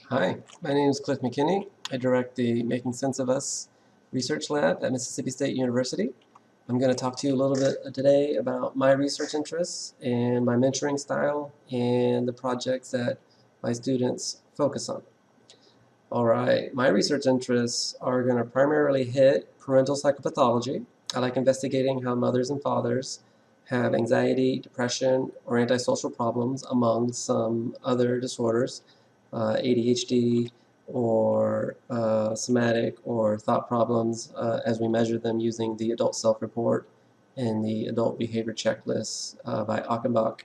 Hi, my name is Cliff McKinney. I direct the Making Sense of Us research lab at Mississippi State University. I'm going to talk to you a little bit today about my research interests and my mentoring style and the projects that my students focus on. All right, my research interests are going to primarily hit parental psychopathology. I like investigating how mothers and fathers have anxiety, depression, or antisocial problems among some other disorders, ADHD or somatic or thought problems as we measure them using the adult self-report and the adult behavior checklist by Achenbach.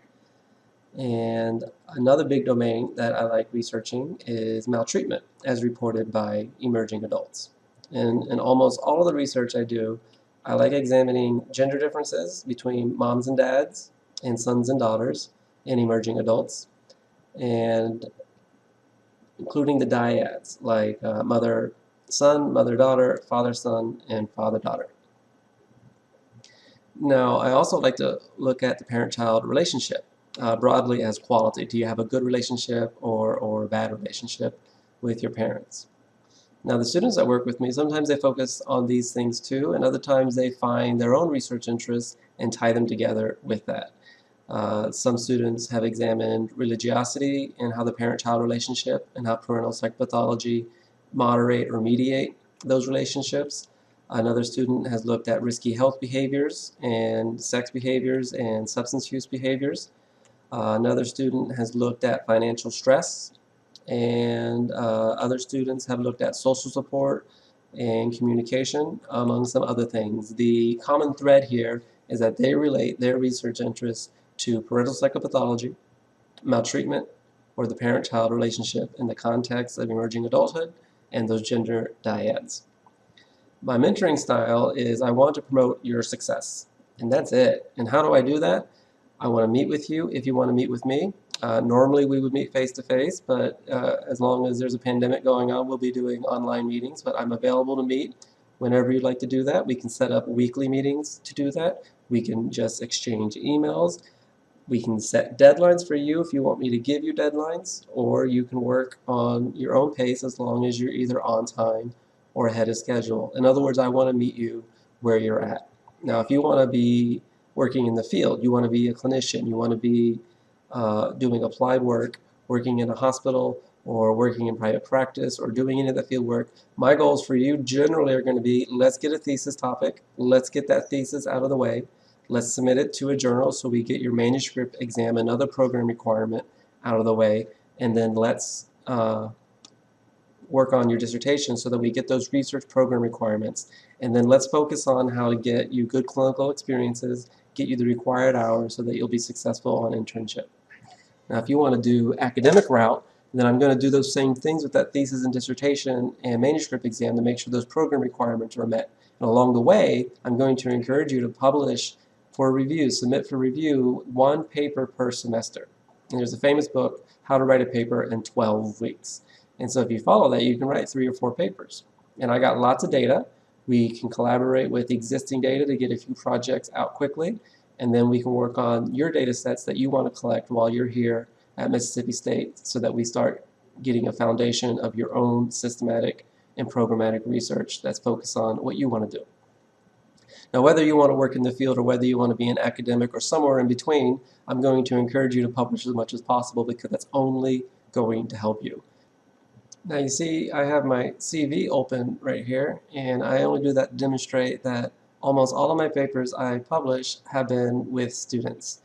And another big domain that I like researching is maltreatment as reported by emerging adults. And in almost all of the research I do, I like examining gender differences between moms and dads and sons and daughters and emerging adults, and including the dyads like mother-son, mother-daughter, father-son, and father-daughter. Now, I also like to look at the parent-child relationship broadly as quality. Do you have a good relationship or a bad relationship with your parents? Now, the students that work with me, sometimes they focus on these things too, and other times they find their own research interests and tie them together with that. Some students have examined religiosity and how the parent-child relationship and how parental psychopathology moderate or mediate those relationships. Another student has looked at risky health behaviors and sex behaviors and substance use behaviors. Another student has looked at financial stress, and other students have looked at social support and communication, among some other things. The common thread here is that they relate their research interests to parental psychopathology, maltreatment, or the parent-child relationship in the context of emerging adulthood and those gender dyads. My mentoring style is I want to promote your success, and that's it. And how do I do that? I want to meet with you if you want to meet with me. Normally we would meet face-to-face, but as long as there's a pandemic going on, we'll be doing online meetings, but I'm available to meet whenever you'd like to do that. We can set up weekly meetings to do that. We can just exchange emails. We can set deadlines for you if you want me to give you deadlines, or you can work on your own pace as long as you're either on time or ahead of schedule. In other words, I want to meet you where you're at. Now, if you want to be working in the field, you want to be a clinician, you want to be doing applied work, working in a hospital, or working in private practice, or doing any of the field work, my goals for you generally are going to be, let's get a thesis topic, let's get that thesis out of the way, let's submit it to a journal so we get your manuscript exam, another program requirement, out of the way, and then let's work on your dissertation so that we get those research program requirements. And then let's focus on how to get you good clinical experiences, get you the required hours so that you'll be successful on internship. Now, if you want to do academic route, then I'm going to do those same things with that thesis and dissertation and manuscript exam to make sure those program requirements are met. And along the way, I'm going to encourage you to publish for review, submit for review, 1 paper per semester. And there's a famous book, How to Write a Paper in 12 Weeks. And so if you follow that, you can write 3 or 4 papers. And I got lots of data. We can collaborate with existing data to get a few projects out quickly. And then we can work on your data sets that you want to collect while you're here at Mississippi State so that we start getting a foundation of your own systematic and programmatic research that's focused on what you want to do. Now, whether you want to work in the field or whether you want to be an academic or somewhere in between, I'm going to encourage you to publish as much as possible because that's only going to help you. Now you see I have my CV open right here, and I only do that to demonstrate that almost all of my papers I publish have been with students.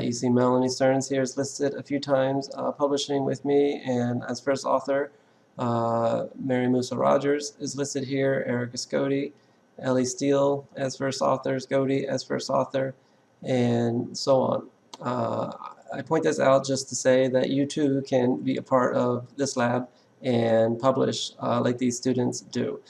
You see Melanie Stearns here is listed a few times publishing with me, and as first author, Mary Musa Rogers is listed here, Erica Scody, Ellie Steele as first author, Scody as first author, and so on. I point this out just to say that you too can be a part of this lab and publish like these students do.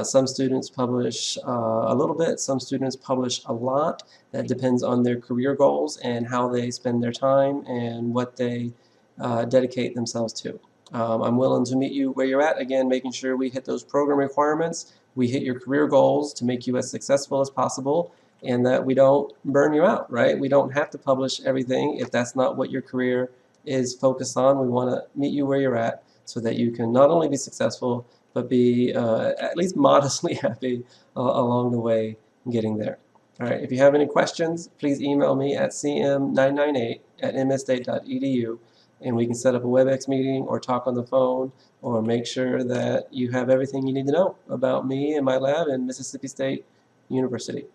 Some students publish a little bit, some students publish a lot. That depends on their career goals and how they spend their time and what they dedicate themselves to. I'm willing to meet you where you're at, again, making sure we hit those program requirements, we hit your career goals to make you as successful as possible, and that we don't burn you out, right? We don't have to publish everything if that's not what your career is focused on. We want to meet you where you're at. so that you can not only be successful, but be at least modestly happy along the way getting there. All right, if you have any questions, please email me at cm998@mstate.edu, and we can set up a WebEx meeting or talk on the phone or make sure that you have everything you need to know about me and my lab in Mississippi State University.